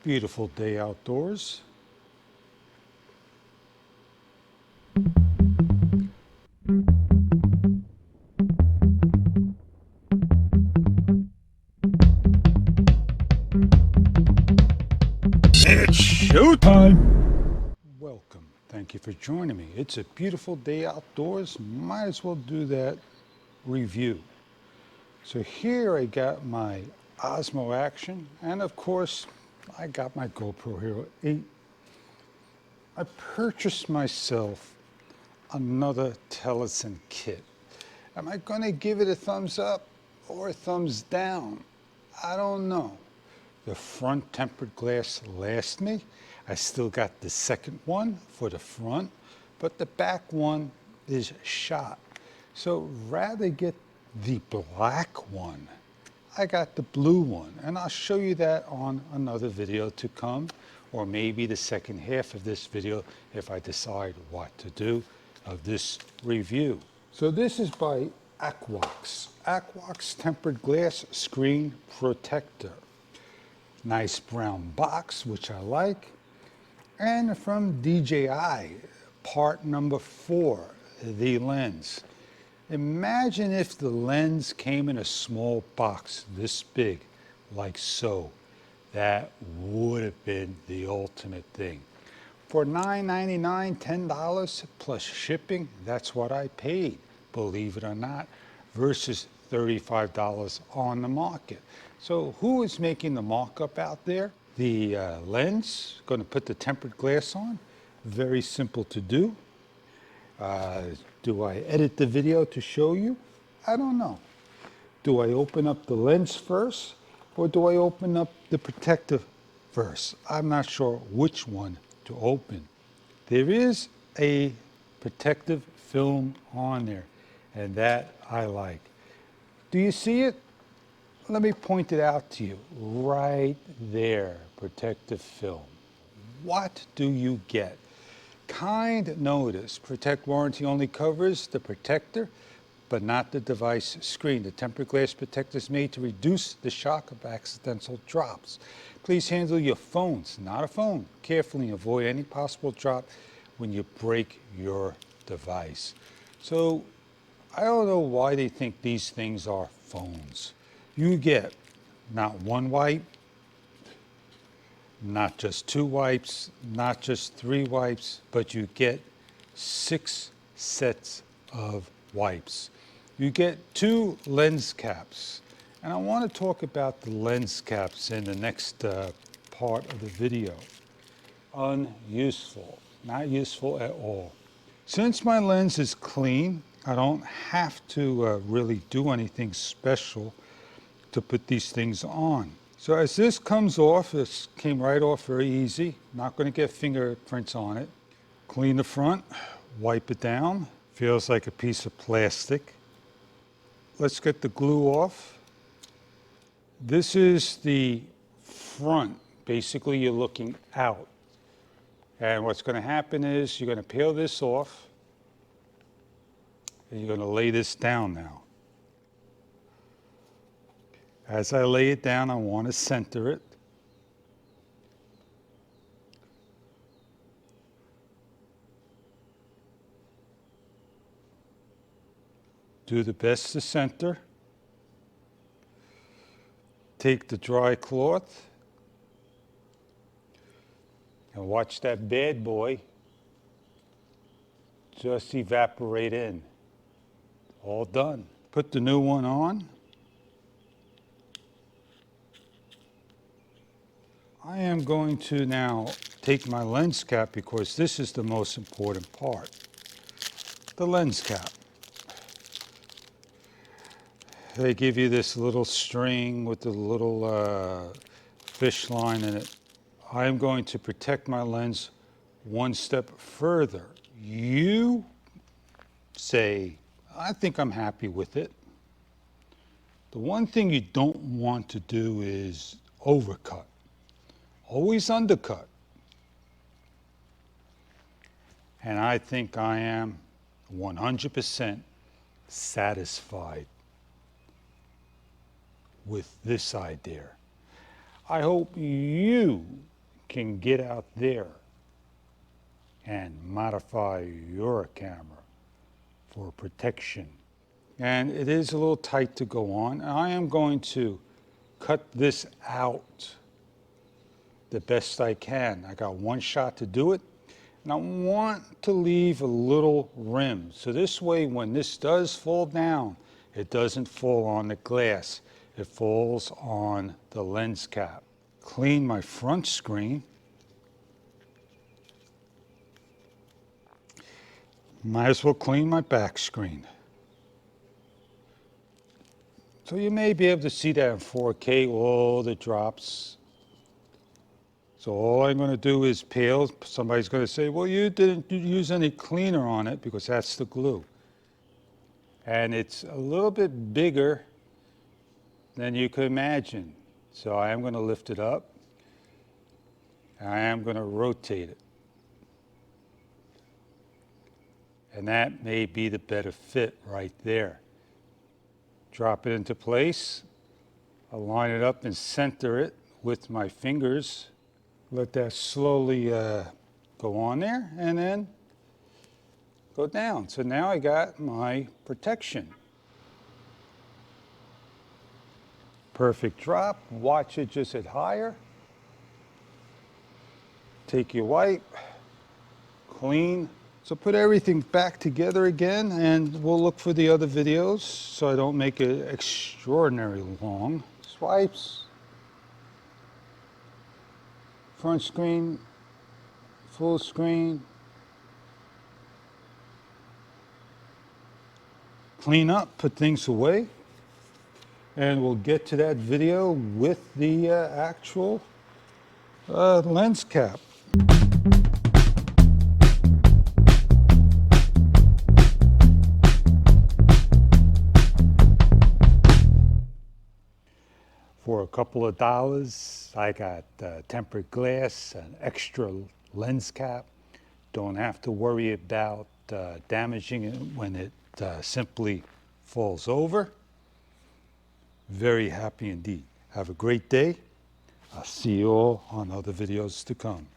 Beautiful day outdoors. It's showtime! Welcome. Thank you for joining me. It's a beautiful day outdoors. Might as well do that review. So here I got my Osmo Action, and of course I got my GoPro Hero 8. I purchased myself another Tellison kit. Am I going to give it a thumbs up or a thumbs down? I don't know. The front tempered glass lasts me. I still got the second one for the front, but the back one is shot. So rather get the black one, I got the blue one, and I'll show you that on another video to come, or maybe the second half of this video if I decide what to do of this review. So this is by Aquox. Aquox tempered glass screen protector. Nice brown box, which I like. And from DJI, part number 4, the lens. Imagine if the lens came in a small box this big, like so. That would have been the ultimate thing. For $9.99, $10 plus shipping, that's what I paid, believe it or not, versus $35 on the market. So who is making the markup out there? The lens, going to put the tempered glass on. Very simple to do. Do I edit the video to show you? I don't know. Do I open up the lens first, or do I open up the protective first? I'm not sure which one to open. There is a protective film on there, and that I like. Do you see it? Let me point it out to you. Right there, protective film. What do you get? Kind notice, Protect warranty only covers the protector, but not the device screen. The tempered glass protector is made to reduce the shock of accidental drops. Please handle your phones, not a phone, carefully and avoid any possible drop when you break your device. So I don't know why they think these things are phones. You get not one wipe, not just 2 wipes, not just 3 wipes, but you get 6 sets of wipes. You get 2 lens caps. And I want to talk about the lens caps in the next part of the video. Unuseful, not useful at all. Since my lens is clean, I don't have to really do anything special to put these things on. So as this comes off, this came right off very easy. Not going to get fingerprints on it. Clean the front, wipe it down. Feels like a piece of plastic. Let's get the glue off. This is the front. Basically, you're looking out. And what's going to happen is you're going to peel this off, and you're going to lay this down now. As I lay it down, I want to center it. Do the best to center. Take the dry cloth and watch that bad boy just evaporate in. All done. Put the new one on. I am going to now take my lens cap, because this is the most important part. The lens cap. They give you this little string with the little fish line in it. I am going to protect my lens one step further. You say, I think I'm happy with it. The one thing you don't want to do is overcut. Always undercut. And I think I am 100% satisfied with this idea. I hope you can get out there and modify your camera for protection. And it is a little tight to go on. I am going to cut this out the best I can. I got one shot to do it, and I want to leave a little rim. So this way, when this does fall down, it doesn't fall on the glass. It falls on the lens cap. Clean my front screen. Might as well clean my back screen. So you may be able to see that in 4K, all the drops. So all I'm going to do is peel. Somebody's going to say, well, you didn't use any cleaner on it, because that's the glue. And it's a little bit bigger than you could imagine. So I am going to lift it up. I am going to rotate it. And that may be the better fit right there. Drop it into place. I'll line it up and center it with my fingers. Let that slowly go on there, and then go down. So now I got my protection. Perfect drop. Watch it just hit higher. Take your wipe, clean. So put everything back together again, and we'll look for the other videos so I don't make it extraordinarily long. Swipes. Front screen, full screen. Clean up, put things away, and we'll get to that video with the actual lens cap. For a couple of dollars, I got tempered glass, an extra lens cap. Don't have to worry about damaging it when it simply falls over. Very happy indeed. Have a great day. I'll see you all on other videos to come.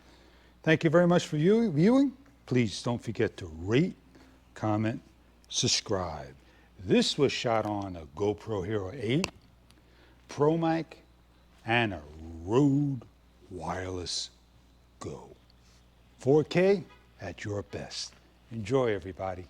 Thank you very much for viewing. Please don't forget to rate, comment, subscribe. This was shot on a GoPro Hero 8, Pro Mic, and a Rode Wireless Go. 4K at your best. Enjoy, everybody.